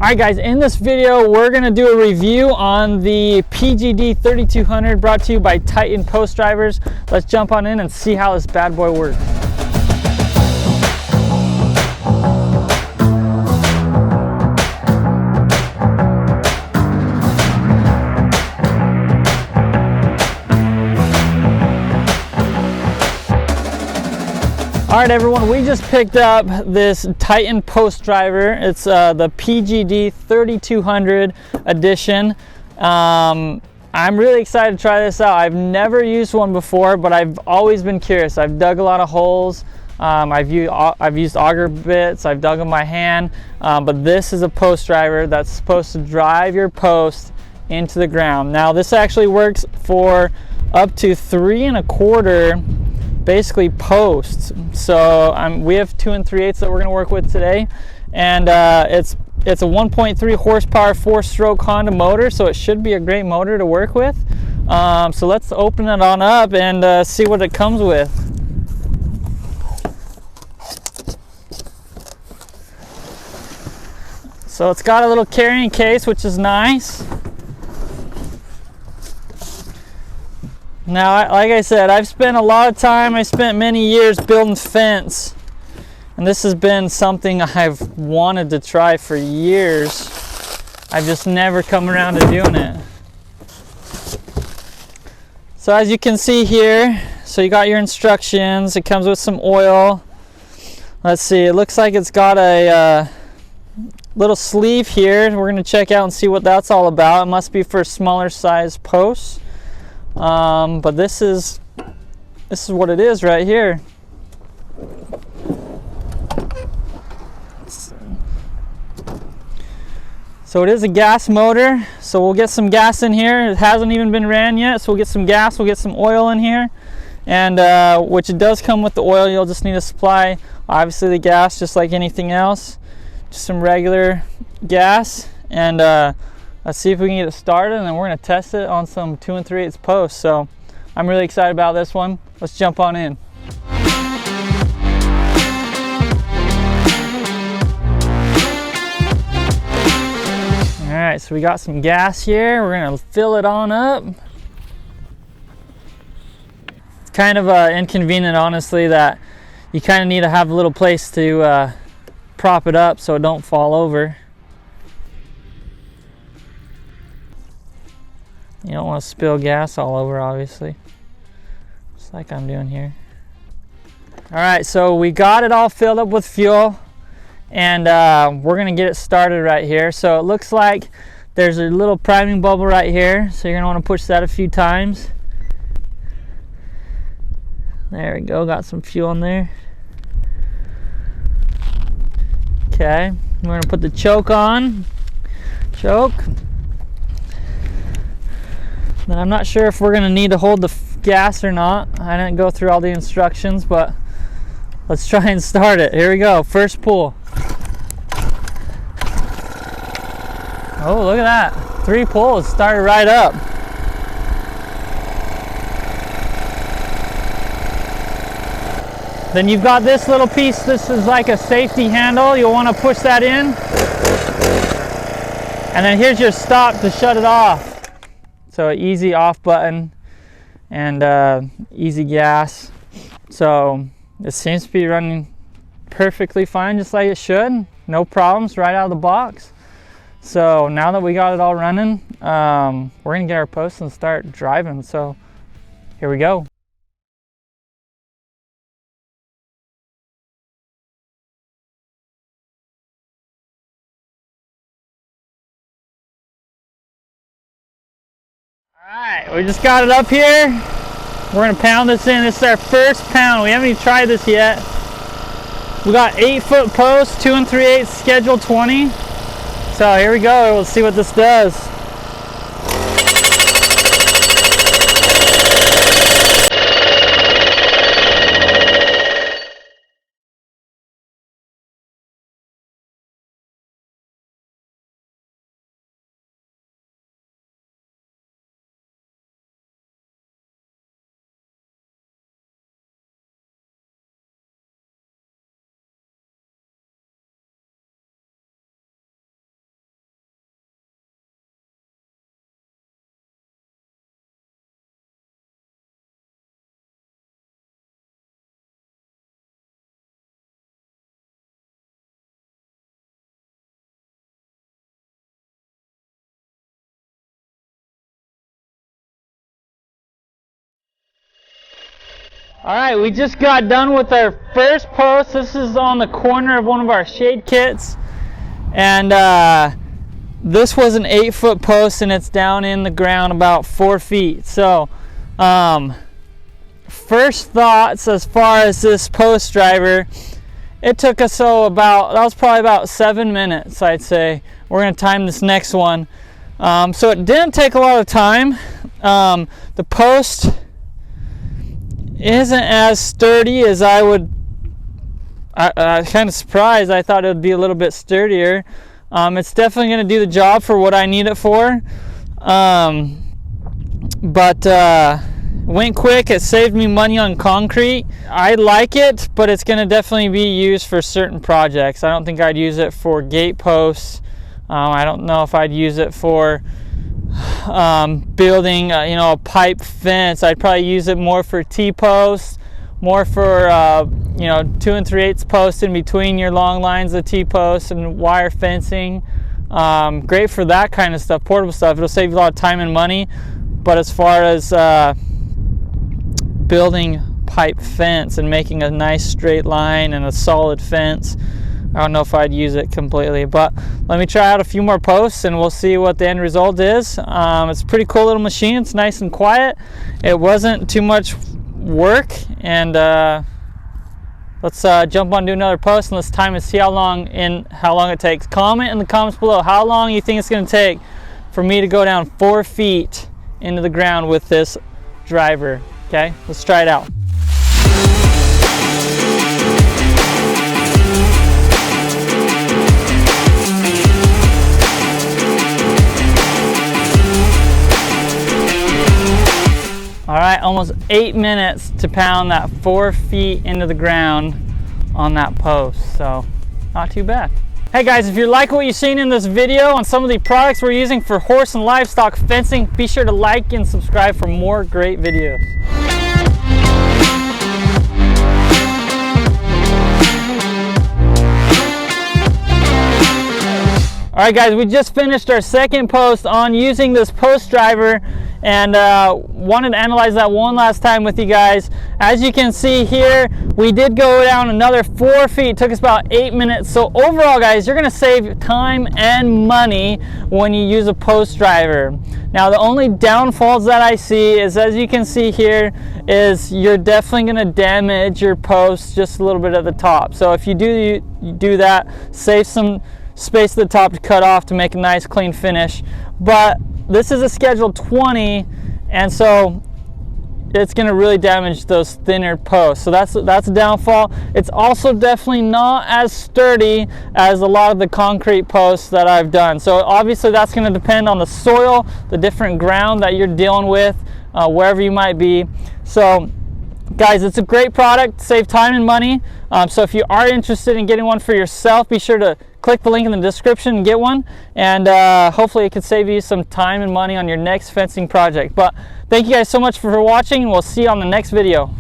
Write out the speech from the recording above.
Alright guys, in this video we're going to do a review on the PGD3200 brought to you by Titan Post Drivers. Let's jump on in and see how this bad boy works. Alright everyone, we just picked up this Titan Post Driver. It's the PGD3200 edition. I'm really excited to try this out. I've never used one before, but I've always been curious. I've dug a lot of holes. I've used auger bits. I've dug them by hand. But this is a post driver that's supposed to drive your post into the ground. Now this actually works for up to 3 1/4 basically posts. So we have 2 3/8 that we're going to work with today, and it's a 1.3 horsepower 4-stroke Honda motor, so it should be a great motor to work with. So let's open it on up and see what it comes with. So it's got a little carrying case, which is nice. Now, like I said, I've spent a lot of time, I spent many years building fence, and this has been something I've wanted to try for years. I've just never come around to doing it. So as you can see here, so you got your instructions. It comes with some oil. Let's see, it looks like it's got a little sleeve here. We're going to check out and see what that's all about. It must be for smaller size posts. But this is what it is right here. So it is a gas motor, so we'll get some gas in here. It hasn't even been ran yet, so we'll get some gas, we'll get some oil in here, and which it does come with the oil. You'll just need to supply obviously the gas just like anything else, just some regular gas, and let's see if we can get it started, and then we're going to test it on some 2 3/8 posts. So I'm really excited about this one. Let's jump on in. Alright, so we got some gas here. We're going to fill it on up. It's kind of inconvenient, honestly, that you kind of need to have a little place to prop it up so it don't fall over. You don't want to spill gas all over, obviously, just like I'm doing here. Alright, so we got it all filled up with fuel, and we're going to get it started right here. So it looks like there's a little priming bubble right here, so you're going to want to push that a few times. There we go, got some fuel in there. Okay, we're going to put the choke on. Choke. Then I'm not sure if we're going to need to hold the gas or not. I didn't go through all the instructions, but let's try and start it. Here we go, first pull. Oh, look at that. 3 pulls, started right up. Then you've got this little piece. This is like a safety handle. You'll want to push that in. And then here's your stop to shut it off. So easy off button, and easy gas. So it seems to be running perfectly fine, just like it should. No problems right out of the box. So now that we got it all running, we're gonna get our posts and start driving. So here we go. Alright, we just got it up here. We're going to pound this in. This is our first pound. We haven't even tried this yet. We got 8-foot posts, 2 3/8, schedule 20. So here we go. We'll see what this does. All right, we just got done with our first post. This is on the corner of one of our shade kits, and this was an 8-foot post, and it's down in the ground about 4 feet. So first thoughts as far as this post driver, it took us that was probably about 7 minutes, I'd say. We're gonna time this next one. So it didn't take a lot of time. The post isn't as sturdy as I kind of surprised. I thought it would be a little bit sturdier. It's definitely going to do the job for what I need it for. But went quick. It saved me money on concrete. I like it, but it's going to definitely be used for certain projects. I don't think I'd use it for gate posts. I don't know if I'd use it for building a pipe fence. I'd probably use it more for T-posts, more for 2 3/8 posts in between your long lines of T-posts and wire fencing. Great for that kind of stuff, portable stuff. It'll save you a lot of time and money. But as far as building pipe fence and making a nice straight line and a solid fence, I don't know if I'd use it completely. But let me try out a few more posts and we'll see what the end result is. It's a pretty cool little machine. It's nice and quiet. It wasn't too much work, and let's jump on to another post and let's time and see how long it takes. Comment in the comments below how long you think it's going to take for me to go down 4 feet into the ground with this driver. Okay, let's try it out. All right, almost 8 minutes to pound that 4 feet into the ground on that post, so not too bad. Hey guys, if you like what you've seen in this video on some of the products we're using for horse and livestock fencing, be sure to like and subscribe for more great videos. All right guys, we just finished our second post on using this post driver, and wanted to analyze that one last time with you guys. As you can see here, we did go down another 4 feet. It took us about 8 minutes. So overall guys, you're gonna save time and money when you use a post driver. Now the only downfalls that I see is, as you can see here, is you're definitely gonna damage your post just a little bit at the top. So if you do that, save some space at the top to cut off to make a nice clean finish. But this is a schedule 20, and so it's going to really damage those thinner posts. So that's a downfall. It's also definitely not as sturdy as a lot of the concrete posts that I've done. So obviously that's going to depend on the soil, the different ground that you're dealing with, wherever you might be. So guys, it's a great product, save time and money. So if you are interested in getting one for yourself, be sure to click the link in the description and get one, and hopefully it can save you some time and money on your next fencing project. But thank you guys so much for watching, and we'll see you on the next video.